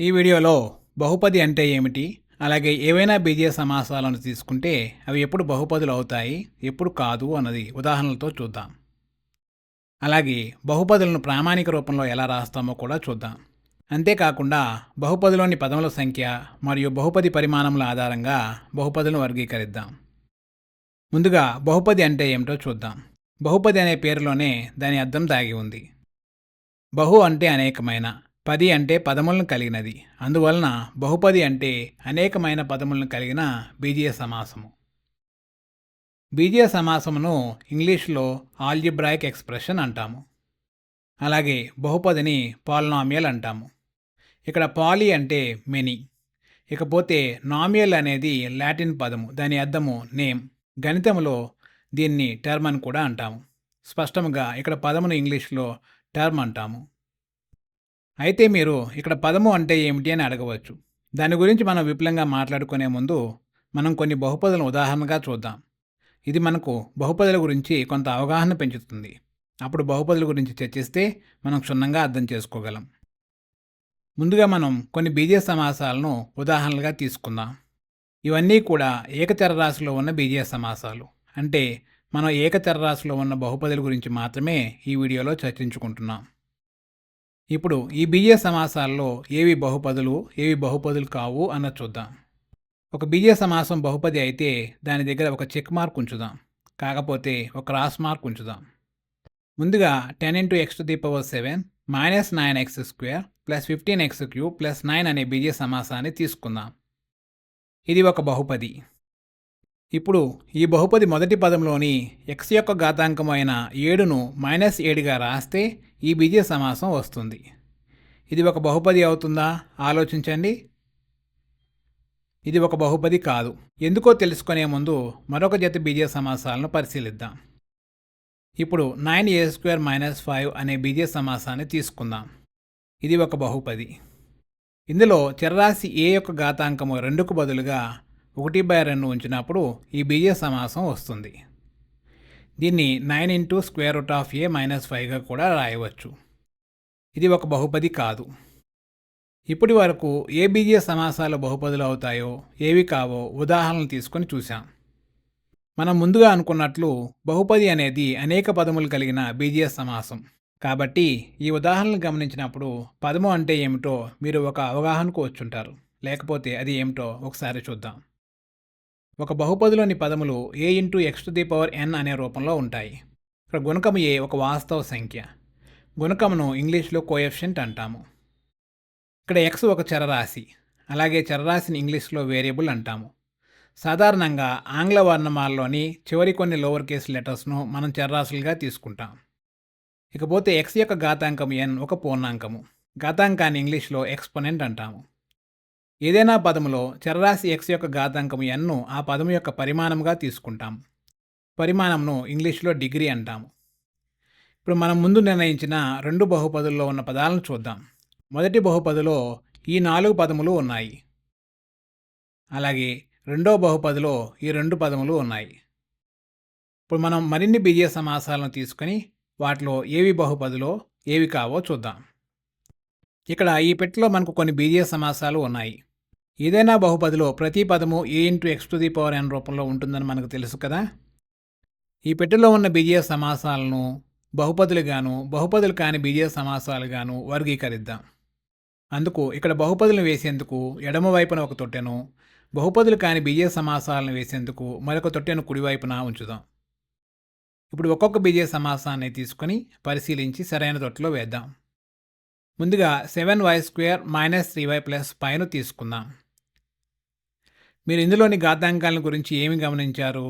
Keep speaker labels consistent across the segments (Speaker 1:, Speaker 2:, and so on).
Speaker 1: ఈ వీడియోలో బహుపది అంటే ఏమిటి, అలాగే ఏవైనా బీజీయ సమాసాలను తీసుకుంటే అవి ఎప్పుడు బహుపదులు అవుతాయి, ఎప్పుడు కాదు అన్నది ఉదాహరణలతో చూద్దాం. అలాగే బహుపదులను ప్రామాణిక రూపంలో ఎలా రాస్తామో కూడా చూద్దాం. అంతేకాకుండా బహుపదిలోని పదముల సంఖ్య మరియు బహుపది పరిమాణముల ఆధారంగా బహుపదులను వర్గీకరిద్దాం. ముందుగా బహుపది అంటే ఏమిటో చూద్దాం. బహుపది అనే పేరులోనే దాని అర్థం దాగి ఉంది. బహు అంటే అనేకమైన, పది అంటే పదములను కలిగినది. అందువలన బహుపది అంటే అనేకమైన పదములను కలిగిన బీజీయ సమాసము. బీజీయ సమాసమును ఇంగ్లీష్లో ఆల్జిబ్రాయిక్ ఎక్స్ప్రెషన్ అంటాము. అలాగే బహుపదిని పాలినామియల్ అంటాము. ఇక్కడ పాలి అంటే మెనీ. ఇకపోతే నామియల్ అనేది లాటిన్ పదము, దాని అర్థము నేమ్. గణితములో దీన్ని టర్మ్ అని కూడా అంటాము. స్పష్టంగా ఇక్కడ పదమును ఇంగ్లీష్లో టర్మ్ అంటాము. అయితే మీరు ఇక్కడ పదము అంటే ఏమిటి అని అడగవచ్చు. దాని గురించి మనం విపులంగా మాట్లాడుకునే ముందు మనం కొన్ని బహుపదులను ఉదాహరణగా చూద్దాం. ఇది మనకు బహుపదుల గురించి కొంత అవగాహన పెంచుతుంది. అప్పుడు బహుపదుల గురించి చర్చిస్తే మనం క్షుణ్ణంగా అర్థం చేసుకోగలం. ముందుగా మనం కొన్ని బీజీయ సమాసాలను ఉదాహరణలుగా తీసుకుందాం. ఇవన్నీ కూడా ఏకచరరాశిలో ఉన్న బీజీయ సమాసాలు. అంటే మనం ఏకచరరాశిలో ఉన్న బహుపదుల గురించి మాత్రమే ఈ వీడియోలో చర్చించుకుంటున్నాం. ఇప్పుడు ఈ బీజీయ సమాసాల్లో ఏవి బహుపదులు, ఏవి బహుపదులు కావు అన్నది చూద్దాం. ఒక బీజీయ సమాసం బహుపది అయితే దాని దగ్గర ఒక చెక్ మార్క్ ఉంచుదాం. కాకపోతే ఒక క్రాస్ మార్క్ ఉంచుదాం. ముందుగా 10x⁴ minus 9x² plus 15x³ plus 9 అనే బీజీయ సమాసాన్ని తీసుకుందాం. ఇది ఒక బహుపది. ఇప్పుడు ఈ బహుపది మొదటి పదంలోని x యొక్క ఘాతాంకం అయిన 7ను -7గా రాస్తే ఈ బీజీయ సమాసం వస్తుంది. ఇది ఒక బహుపది అవుతుందా ఆలోచించండి. ఇది ఒక బహుపది కాదు. ఎందుకో తెలుసుకునే ముందు మరొక జత బీజీయ సమాసాలను పరిశీలిద్దాం. ఇప్పుడు 9a² - 5 అనే బీజీయ సమాసాన్ని తీసుకుందాం. ఇది ఒక బహుపది. ఇందులో చరరాశి a యొక్క ఘాతాంకము 2కు బదులుగా 1/2 ఉంచినప్పుడు ఈ బీజీయ సమాసం వస్తుంది. దీన్ని 9 × a - 5గా కూడా రాయవచ్చు. ఇది ఒక బహుపది కాదు. ఇప్పటి వరకు ఏ బీజీయ సమాసాలు బహుపదులు అవుతాయో, ఏవి కావో ఉదాహరణలు తీసుకొని చూశాం. మనం ముందుగా అనుకున్నట్లు బహుపది అనేది అనేక పదములు కలిగిన బీజీయ సమాసం. కాబట్టి ఈ ఉదాహరణలు గమనించినప్పుడు పదము అంటే ఏమిటో మీరు ఒక అవగాహనకు వచ్చుంటారు. లేకపోతే అది ఏమిటో ఒకసారి చూద్దాం. ఒక బహుపదిలోని పదములు a × x⁴n అనే రూపంలో ఉంటాయి. ఇక్కడ గుణకము a ఒక వాస్తవ సంఖ్య. గుణకమును ఇంగ్లీష్లో కోఎఫిషియంట్ అంటాము. ఇక్కడ x ఒక చరరాశి. అలాగే చరరాశిని ఇంగ్లీష్లో వేరియబుల్ అంటాము. సాధారణంగా ఆంగ్ల వర్ణమాలలోని చివరి కొన్ని లోవర్ కేస్ లెటర్స్ను మనం చరరాశులుగా తీసుకుంటాం. ఇకపోతే x యొక్క ఘాతాంకం n ఒక పూర్ణాంకము. ఘాతాంకాన్ని ఇంగ్లీష్లో ఎక్స్పోనెంట్ అంటాము. ఏదైనా పదములో చరరాశి x యొక్క ఘాతాంకం nను ఆ పదము యొక్క పరిమాణముగా తీసుకుంటాం. పరిమాణంను ఇంగ్లీష్లో డిగ్రీ అంటాము. ఇప్పుడు మనం ముందు నిర్ణయించిన 2 బహుపదుల్లో ఉన్న పదాలను చూద్దాం. మొదటి బహుపదిలో ఈ 4 పదములు ఉన్నాయి. అలాగే రెండో బహుపదిలో ఈ 2 పదములు ఉన్నాయి. ఇప్పుడు మనం మరిన్ని బీజీయ సమాసాలను తీసుకొని వాటిలో ఏవి బహుపదిలో, ఏవి కావో చూద్దాం. ఇక్కడ ఈ పెట్టెలో మనకు కొన్ని బీజీయ సమాసాలు ఉన్నాయి. ఏదైనా బహుపదిలో ప్రతి పదము a × x⁴n రూపంలో ఉంటుందని మనకు తెలుసు కదా. ఈ పెట్టెలో ఉన్న బీజీయ సమాసాలను బహుపదులుగాను, బహుపదులు కాని బీజీయ సమాసాలుగాను వర్గీకరిద్దాం. అందుకు ఇక్కడ బహుపదులను వేసేందుకు ఎడమ వైపున ఒక తొట్టెను, బహుపదులు కాని బీజీయ సమాసాలను వేసేందుకు మరొక తొట్టెను కుడివైపున ఉంచుదాం. ఇప్పుడు ఒక్కొక్క బీజీయ సమాసాన్ని తీసుకొని పరిశీలించి సరైన తొట్టెలో వేద్దాం. ముందుగా 7y² - 3y + πను తీసుకుందాం. మీరు ఇందులోని ఘాతాంకాల గురించి ఏమి గమనించారు?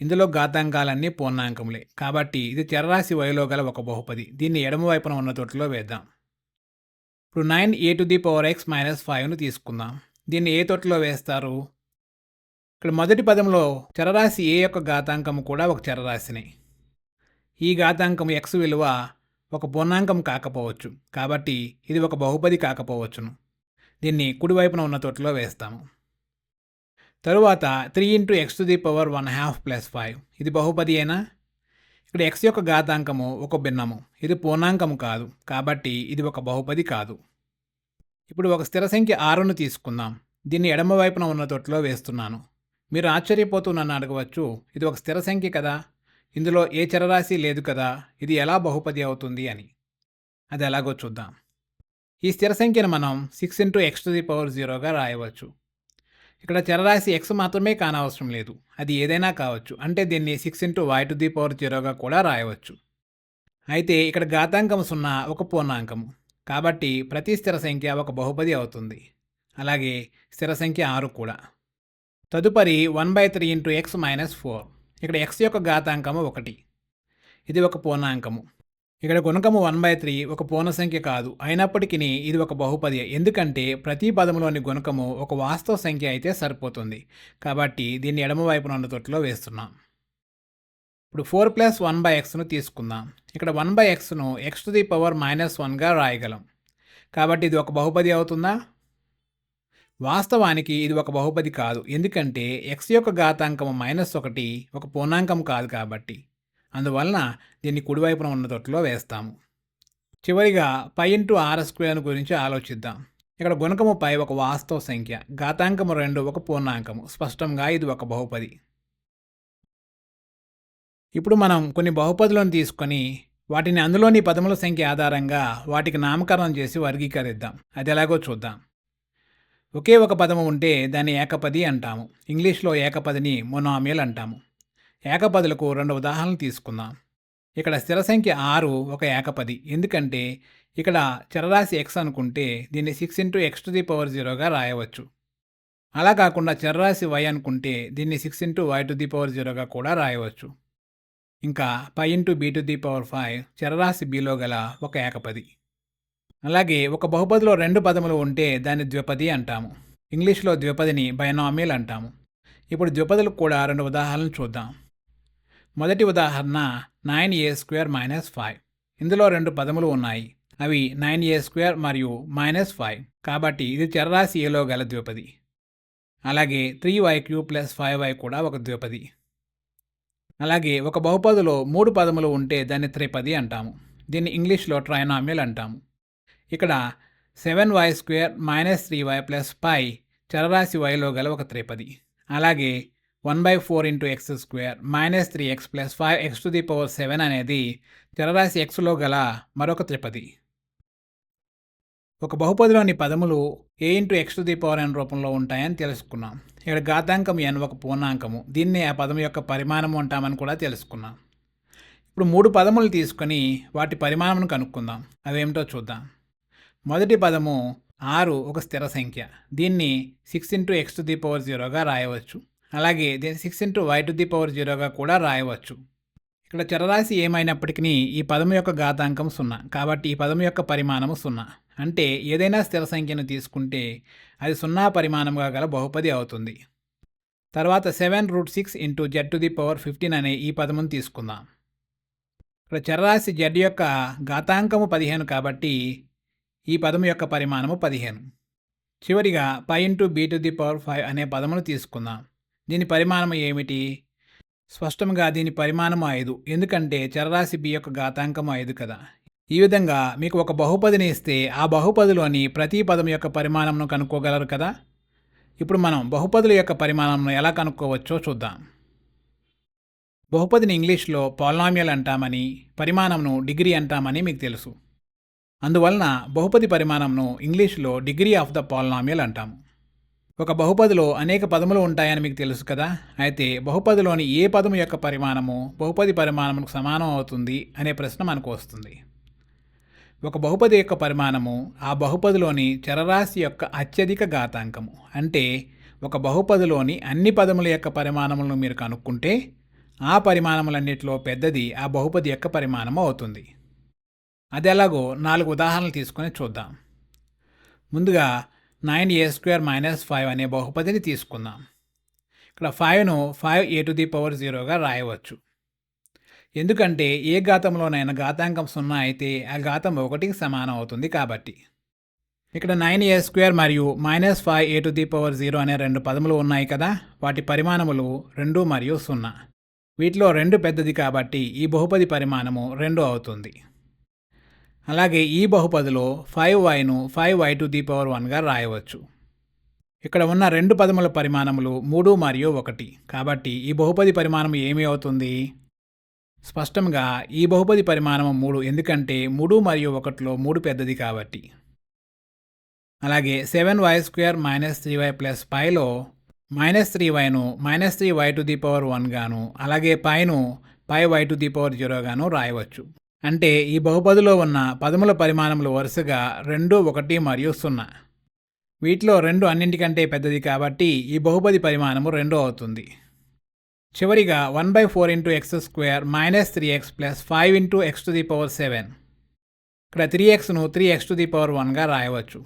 Speaker 1: ఇందులో ఘాతాంకాలన్నీ పూర్ణాంకములే. కాబట్టి ఇది చరరాశి yలో గల ఒక బహుపది. దీన్ని ఎడమ వైపున ఉన్న తొట్టెలో వేద్దాం. ఇప్పుడు 9a⁴x - 5ను తీసుకుందాం. దీన్ని ఏ తొట్టెలో వేస్తారు? ఇక్కడ మొదటి పదంలో చరరాశి a యొక్క ఘాతాంకము కూడా ఒక చరరాశిని. ఈ ఘాతాంకము x విలువ ఒక పూర్ణాంకం కాకపోవచ్చు. కాబట్టి ఇది ఒక బహుపది కాకపోవచ్చును. దీన్ని కుడివైపున ఉన్న తొట్టెలో వేస్తాము. తరువాత 3 × x⁴1/2 + 5 ఇది బహుపది అయినా? ఇక్కడ x యొక్క ఘాతాంకము ఒక భిన్నము. ఇది పూర్ణాంకము కాదు. కాబట్టి ఇది ఒక బహుపది కాదు. ఇప్పుడు ఒక స్థిర సంఖ్య 6ను తీసుకుందాం. దీన్ని ఎడమ వైపున ఉన్న తొట్టులో వేస్తున్నాను. మీరు ఆశ్చర్యపోతూ నన్ను అడగవచ్చు, ఇది ఒక స్థిర సంఖ్య కదా, ఇందులో ఏ చరరాశి లేదు కదా, ఇది ఎలా బహుపది అవుతుంది అని. అది ఎలాగో చూద్దాం. ఈ స్థిర సంఖ్యను మనం 6 ఇంటూ x⁴ రాయవచ్చు. ఇక్కడ చరరాశి x మాత్రమే కానవసరం లేదు, అది ఏదైనా కావచ్చు. అంటే దీన్ని 6 ఇంటూ y⁴ కూడా రాయవచ్చు. అయితే ఇక్కడ ఘాతాంకం 0 ఒక పూర్ణాంకము, కాబట్టి ప్రతి స్థిర సంఖ్య ఒక బహుపది అవుతుంది. అలాగే స్థిర సంఖ్య 6 కూడా. తదుపరి 1/3 ఇంటూ x మైనస్ 4. ఇక్కడ x యొక్క ఘాతాంకము 1. ఇది ఒక పూర్ణాంకము. ఇక్కడ గుణకము 1/3 ఒక పూర్ణ సంఖ్య కాదు, అయినప్పటికీ ఇది ఒక బహుపది. ఎందుకంటే ప్రతి పదములోని గుణకము ఒక వాస్తవ సంఖ్య అయితే సరిపోతుంది. కాబట్టి దీన్ని ఎడమ వైపున ఉన్న తొట్టులో వేస్తున్నాం. ఇప్పుడు 4 ప్లస్ 1/xను తీసుకుందాం. ఇక్కడ 1/xను x⁻−1గా రాయగలం. కాబట్టి ఇది ఒక బహుపది అవుతుందా? వాస్తవానికి ఇది ఒక బహుపది కాదు, ఎందుకంటే x యొక్క ఘాతాంకము -1 ఒక పూర్ణాంకం కాదు కాబట్టి. అందువలన దీన్ని కుడివైపున ఉన్న తొట్టులో వేస్తాము. చివరిగా π×r² గురించి ఆలోచిద్దాం. ఇక్కడ గుణకము π ఒక వాస్తవ సంఖ్య, ఘాతాంకము 2 ఒక పూర్ణాంకము. స్పష్టంగా ఇది ఒక బహుపది. ఇప్పుడు మనం కొన్ని బహుపదులను తీసుకొని వాటిని అందులోని పదముల సంఖ్య ఆధారంగా వాటికి నామకరణం చేసి వర్గీకరిద్దాం. అది ఎలాగో చూద్దాం. ఒకే ఒక పదము ఉంటే దాన్ని ఏకపది అంటాము. ఇంగ్లీష్లో ఏకపదిని మొనామియల్ అంటాము. ఏకపదులకు 2 ఉదాహరణలు తీసుకుందాం. ఇక్కడ స్థిర సంఖ్య 6 ఒక ఏకపది, ఎందుకంటే ఇక్కడ చరరాశి x అనుకుంటే దీన్ని 6 ఇంటూ x⁴ రాయవచ్చు. అలా కాకుండా చరరాశి y అనుకుంటే దీన్ని 6 ఇంటూ y⁴ కూడా రాయవచ్చు. ఇంకా π×b⁵ చరరాశి bలో గల ఒక ఏకపది. అలాగే ఒక బహుపదిలో 2 పదములు ఉంటే దాన్ని ద్విపది అంటాము. ఇంగ్లీష్లో ద్విపదిని బైనామియల్ అంటాము. ఇప్పుడు ద్విపదులకు కూడా 2 ఉదాహరణలు చూద్దాం. మొదటి ఉదాహరణ 9a² - 5. ఇందులో 2 పదములు ఉన్నాయి. అవి 9a² మరియు -5. కాబట్టి ఇది చరరాశి ఏలో గల ద్విపది. అలాగే 3y³ + 5y కూడా ఒక ద్విపది. అలాగే ఒక బహుపదిలో 3 పదములు ఉంటే దాన్ని త్రిపది అంటాము. దీన్ని ఇంగ్లీష్లో ట్రైనామియల్ అంటాము. ఇక్కడ 7y² - 3y + π చరరాశి yలో గల ఒక త్రిపది. అలాగే 1/4 × x² - 3x + 5x⁴ అనేది చరరాశి xలో గల మరొక త్రిపది. ఒక బహుపదిలోని పదములు a × x⁴n రూపంలో ఉంటాయని తెలుసుకున్నాం. ఇక్కడ ఘాతాంకం n ఒక పూర్ణాంకము, దీన్నే ఆ పదం యొక్క పరిమాణము అంటామని కూడా తెలుసుకున్నాం. ఇప్పుడు 3 పదములు తీసుకొని వాటి పరిమాణమును కనుక్కుందాం. అవేమిటో చూద్దాం. మొదటి పదము 6 ఒక స్థిర సంఖ్య, దీన్ని 6 × x⁴ రాయవచ్చు. అలాగే దీన్ని 6 × y⁴ కూడా రాయవచ్చు. ఇక్కడ చరరాశి ఏమైనప్పటికీ ఈ పదము యొక్క ఘాతాంకం 0, కాబట్టి ఈ పదము యొక్క పరిమాణము 0. అంటే ఏదైనా స్థిర సంఖ్యను తీసుకుంటే అది 0 పరిమాణంగా గల బహుపది అవుతుంది. తర్వాత 7√6 × z⁻15 అనే ఈ పదమును తీసుకుందాం. ఇక్కడ చరరాశి z యొక్క ఘాతాంకము 15 కాబట్టి ఈ పదము యొక్క పరిమాణము 15. చివరిగా π×b⁵ అనే పదమును తీసుకుందాం. దీని పరిమాణము ఏమిటి? స్పష్టంగా దీని పరిమాణము 5, ఎందుకంటే చరరాశి b యొక్క ఘాతాంకము 5 కదా. ఈ విధంగా మీకు ఒక బహుపదిని ఇస్తే ఆ బహుపదిలోని ప్రతి పదం యొక్క పరిమాణమును కనుక్కోగలరు కదా. ఇప్పుడు మనం బహుపదుల యొక్క పరిమాణమును ఎలా కనుక్కోవచ్చో చూద్దాం. బహుపదిని ఇంగ్లీష్లో పాలినామియల్ అంటామని, పరిమాణమును డిగ్రీ అంటామని మీకు తెలుసు. అందువలన బహుపది పరిమాణంను ఇంగ్లీష్లో డిగ్రీ ఆఫ్ ద పాలినామియల్ అంటాము. ఒక బహుపదిలో అనేక పదములు ఉంటాయని మీకు తెలుసు కదా. అయితే బహుపదిలోని ఏ పదము యొక్క పరిమాణము బహుపది పరిమాణముకు సమానం అవుతుంది అనే ప్రశ్న మనకు వస్తుంది. ఒక బహుపది యొక్క పరిమాణము ఆ బహుపదిలోని చరరాశి యొక్క అత్యధిక ఘాతాంకము. అంటే ఒక బహుపదిలోని అన్ని పదముల యొక్క పరిమాణములను మీరు కనుక్కుంటే ఆ పరిమాణములన్నిటిలో పెద్దది ఆ బహుపది యొక్క పరిమాణము అవుతుంది. అది ఎలాగో 4 ఉదాహరణలు తీసుకొని చూద్దాం. ముందుగా 9a² - 5 అనే బహుపదిని తీసుకుందాం. ఇక్కడ 5ను 5a⁴ రాయవచ్చు. ఎందుకంటే ఏ ఘాతంలోనైనా ఘాతాంకం 0 అయితే ఆ ఘాతం 1కి సమానం అవుతుంది కాబట్టి. ఇక్కడ 9a² మరియు -5a⁴ అనే 2 పదములు ఉన్నాయి కదా. వాటి పరిమాణములు 2 మరియు 0. వీటిలో 2 పెద్దది కాబట్టి ఈ బహుపది పరిమాణము 2 అవుతుంది. అలాగే ఈ బహుపదిలో 5yను 5y⁴ రాయవచ్చు. ఇక్కడ ఉన్న రెండు పదముల పరిమాణములు 3 మరియు 1. కాబట్టి ఈ బహుపది పరిమాణం ఏమి అవుతుంది? స్పష్టంగా ఈ బహుపది పరిమాణము 3, ఎందుకంటే 3 మరియు 1లో 3 పెద్దది కాబట్టి. అలాగే 7y² - 3y + పైలో -3yను -3y⁴ గాను, అలాగే పైను πy⁴ గాను రాయవచ్చు. అంటే ఈ బహుపదిలో ఉన్న పదముల పరిమాణములు వరుసగా 2, 1 మరియు 0. వీటిలో 2 అన్నింటికంటే పెద్దది కాబట్టి ఈ బహుపది పరిమాణము 2 అవుతుంది. చివరిగా 1/4 x² - 3x + 5 x⁴. ఇక్కడ 3xను 3x⁴ రాయవచ్చు.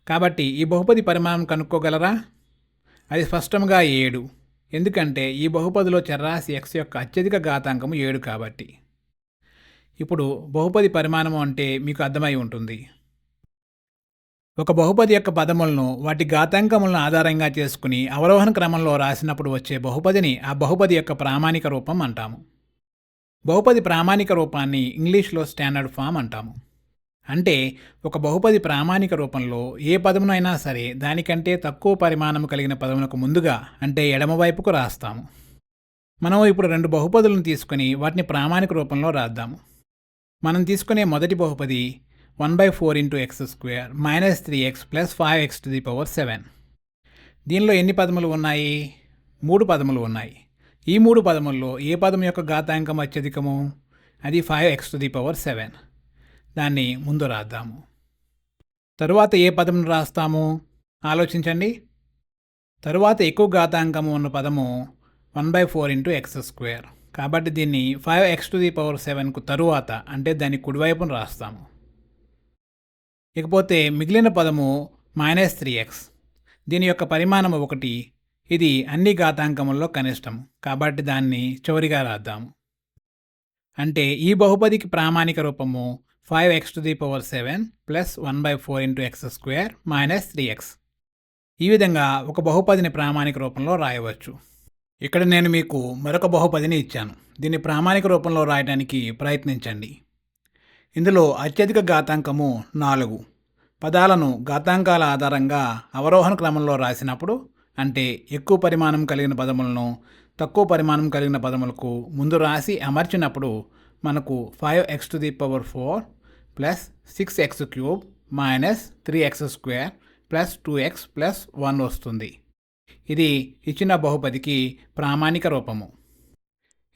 Speaker 1: కాబట్టి ఈ బహుపది పరిమాణం కనుక్కోగలరా? అది స్పష్టంగా 7, ఎందుకంటే ఈ బహుపదిలో చరరాశి x యొక్క అత్యధిక ఘాతాంకము 7 కాబట్టి. ఇప్పుడు బహుపది పరిమాణము అంటే మీకు అర్థమై ఉంటుంది. ఒక బహుపది యొక్క పదములను వాటి ఘాతాంకములను ఆధారంగా చేసుకుని అవరోహణ క్రమంలో రాసినప్పుడు వచ్చే బహుపదిని ఆ బహుపది యొక్క ప్రామాణిక రూపం అంటాము. బహుపది ప్రామాణిక రూపాన్ని ఇంగ్లీష్లో స్టాండర్డ్ ఫామ్ అంటాము. అంటే ఒక బహుపది ప్రామాణిక రూపంలో ఏ పదమునైనా సరే దానికంటే తక్కువ పరిమాణము కలిగిన పదమునకు ముందుగా అంటే ఎడమవైపుకు రాస్తాము. మనం ఇప్పుడు రెండు బహుపదులను తీసుకుని వాటిని ప్రామాణిక రూపంలో రాద్దాము. మనం తీసుకునే మొదటి బహుపది 1/4 x² - 3x + 5x⁴. దీనిలో ఎన్ని పదములు ఉన్నాయి? 3 పదములు ఉన్నాయి. ఈ 3 పదముల్లో ఏ పదము యొక్క ఘాతాంకం అత్యధికము? అది 5x⁴. దాన్ని ముందు రాద్దాము. తరువాత ఏ పదమును రాస్తాము? ఆలోచించండి. తరువాత ఎక్కువ ఘాతాంకము ఉన్న పదము 1/4 x². కాబట్టి దీన్ని 5x⁴ తరువాత అంటే దాని కుడివైపును రాస్తాము. ఇకపోతే మిగిలిన పదము -3x. దీని యొక్క పరిమాణము 1. ఇది అన్ని ఘాతాంకముల్లో కనిష్టం కాబట్టి దాన్ని చివరిగా రాద్దాము. అంటే ఈ బహుపదికి ప్రామాణిక రూపము 5x⁴ + 1/4 x² - 3x. ఈ విధంగా ఒక బహుపదిని ప్రామాణిక రూపంలో రాయవచ్చు. ఇక్కడ నేను మీకు మరొక బహుపదిని ఇచ్చాను. దీన్ని ప్రామాణిక రూపంలో రాయడానికి ప్రయత్నించండి. ఇందులో అత్యధిక ఘాతాంకము 4. పదాలను ఘాతాంకాల ఆధారంగా అవరోహణ క్రమంలో రాసినప్పుడు అంటే ఎక్కువ పరిమాణం కలిగిన పదములను తక్కువ పరిమాణం కలిగిన పదములకు ముందు రాసి అమర్చినప్పుడు మనకు 5x⁴ + 6x³ - 3x² + 2x + 1 వస్తుంది. ఇది ఇచ్చిన బహుపదికి ప్రామాణిక రూపము.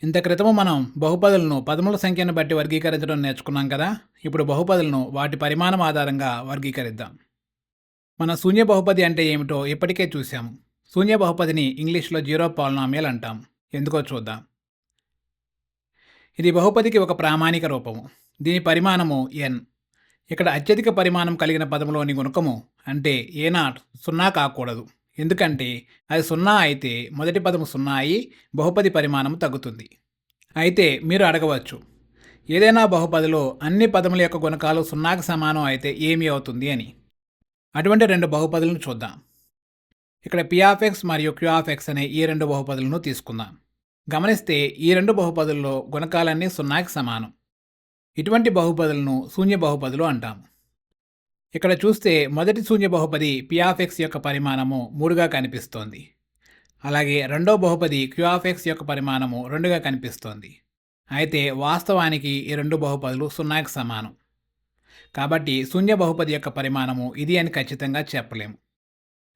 Speaker 1: ఇంత క్రితము మనం బహుపదులను పదముల సంఖ్యను బట్టి వర్గీకరించడం నేర్చుకున్నాం కదా. ఇప్పుడు బహుపదులను వాటి పరిమాణం ఆధారంగా వర్గీకరిద్దాం. మన శూన్య బహుపది అంటే ఏమిటో ఇప్పటికే చూసాము. శూన్య బహుపదిని ఇంగ్లీష్లో జీరో పాలినామియల్ అంటాం. ఎందుకో చూద్దాం. ఇది బహుపదికి ఒక ప్రామాణిక రూపము. దీని పరిమాణము n. ఇక్కడ అత్యధిక పరిమాణం కలిగిన పదములోని గుణకము అంటే a0 0 కాకూడదు. ఎందుకంటే అది 0 అయితే మొదటి పదము 0 అయి బహుపది పరిమాణం తగ్గుతుంది. అయితే మీరు అడగవచ్చు, ఏదైనా బహుపదిలో అన్ని పదముల యొక్క గుణకాలు 0కి సమానం అయితే ఏమి అవుతుంది అని. అటువంటి రెండు బహుపదులను చూద్దాం. ఇక్కడ p(x) మరియు q(x) అనే ఈ రెండు బహుపదులను తీసుకుందాం. గమనిస్తే ఈ రెండు బహుపదుల్లో గుణకాలన్నీ 0కి సమానం. ఇటువంటి బహుపదులను శూన్య బహుపదులు అంటాము. ఇక్కడ చూస్తే మొదటి శూన్య బహుపది p(x) యొక్క పరిమాణము 3గా కనిపిస్తోంది. అలాగే రెండో బహుపది q(x) యొక్క పరిమాణము 2గా కనిపిస్తోంది. అయితే వాస్తవానికి ఈ రెండు బహుపదులు 0కి సమానం. కాబట్టి శూన్య బహుపది యొక్క పరిమాణము ఇది అని ఖచ్చితంగా చెప్పలేము.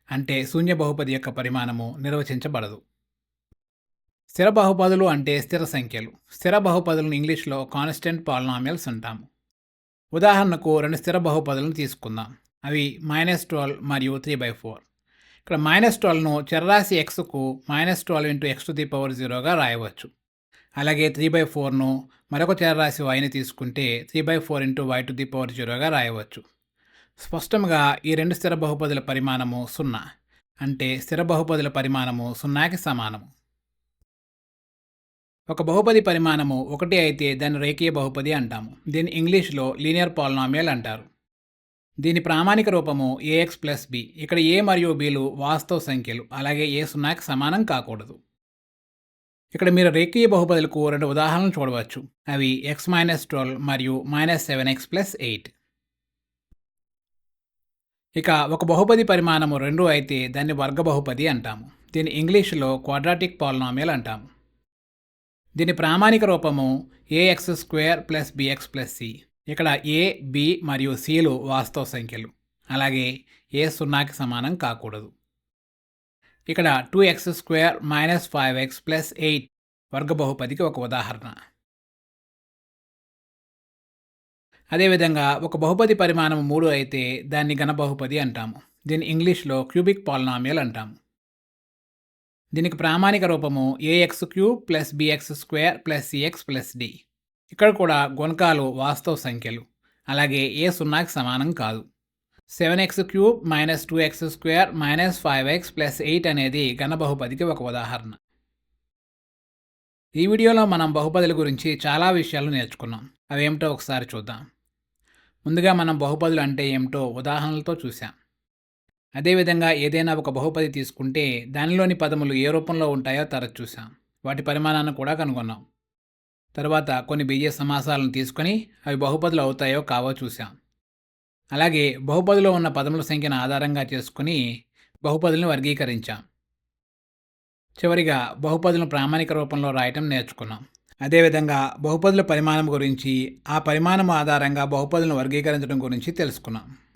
Speaker 1: అంటే శూన్య బహుపది యొక్క పరిమాణము నిర్వచించబడదు. స్థిర బహుపదులు అంటే స్థిర సంఖ్యలు. స్థిర బహుపదులను ఇంగ్లీష్లో కాన్స్టెంట్ పాలినామియల్స్ అంటాము. ఉదాహరణకు రెండు స్థిర బహుపదులను తీసుకుందాం. అవి -12 మరియు 3/4. ఇక్కడ -12ను చరరాశి xకు -12 x⁴ రాయవచ్చు. అలాగే 3/4ను మరొక చరరాశి yని తీసుకుంటే 3/4 y⁴ రాయవచ్చు. స్పష్టంగా ఈ రెండు స్థిర బహుపదుల పరిమాణము 0. అంటే స్థిర బహుపదుల పరిమాణము 0కి సమానము. ఒక బహుపది పరిమాణము 1 అయితే దాన్ని రేఖీయ బహుపది అంటాము. దీన్ని ఇంగ్లీష్లో లీనియర్ పాలినామియల్ అంటారు. దీని ప్రామాణిక రూపము ax + b. ఇక్కడ a మరియు bలు వాస్తవ సంఖ్యలు. అలాగే a 0కి సమానం కాకూడదు. ఇక్కడ మీరు రేఖీయ బహుపదులకు 2 ఉదాహరణలు చూడవచ్చు. అవి x-12 మరియు -7x+8. ఇక ఒక బహుపది పరిమాణము 2 అయితే దాన్ని వర్గ బహుపది అంటాము. దీన్ని ఇంగ్లీషులో క్వాడ్రాటిక్ పాలినామియల్ అంటాము. దీని ప్రామాణిక రూపము ax² + bx + c. ఇక్కడ a, b మరియు cలు వాస్తవ సంఖ్యలు. అలాగే a 0కి సమానం కాకూడదు. ఇక్కడ 2x² - 5x + 8 వర్గ బహుపదికి ఒక ఉదాహరణ. అదేవిధంగా ఒక బహుపది పరిమాణం 3 అయితే దాన్ని ఘన బహుపది అంటాము. దీన్ని ఇంగ్లీష్లో క్యూబిక్ పాలినామియల్ అంటాము. దీనికి ప్రామాణిక రూపము ax³ + bx² + cx + d. ఇక్కడ కూడా గుణకాలు వాస్తవ సంఖ్యలు. అలాగే a 0కి సమానం కాదు. 7x³ - 2x² - 5x + 8 అనేది ఘన బహుపదికి ఒక ఉదాహరణ. ఈ వీడియోలో మనం బహుపదుల గురించి చాలా విషయాలు నేర్చుకున్నాం. అవేమిటో ఒకసారి చూద్దాం. ముందుగా మనం బహుపదులు అంటే ఏమిటో ఉదాహరణలతో చూసాం. అదేవిధంగా ఏదైనా ఒక బహుపది తీసుకుంటే దానిలోని పదములు ఏ రూపంలో ఉంటాయో తరచు చూసాం. వాటి పరిమాణాన్ని కూడా కనుగొన్నాం. తర్వాత కొన్ని బీజీయ సమాసాలను తీసుకొని అవి బహుపదులు అవుతాయో కావో చూసాం. అలాగే బహుపదిలో ఉన్న పదముల సంఖ్యను ఆధారంగా చేసుకుని బహుపదులను వర్గీకరించాం. చివరిగా బహుపదులను ప్రామాణిక రూపంలో రాయటం నేర్చుకున్నాం. అదేవిధంగా బహుపదుల పరిమాణం గురించి, ఆ పరిమాణం ఆధారంగా బహుపదులను వర్గీకరించడం గురించి తెలుసుకున్నాం.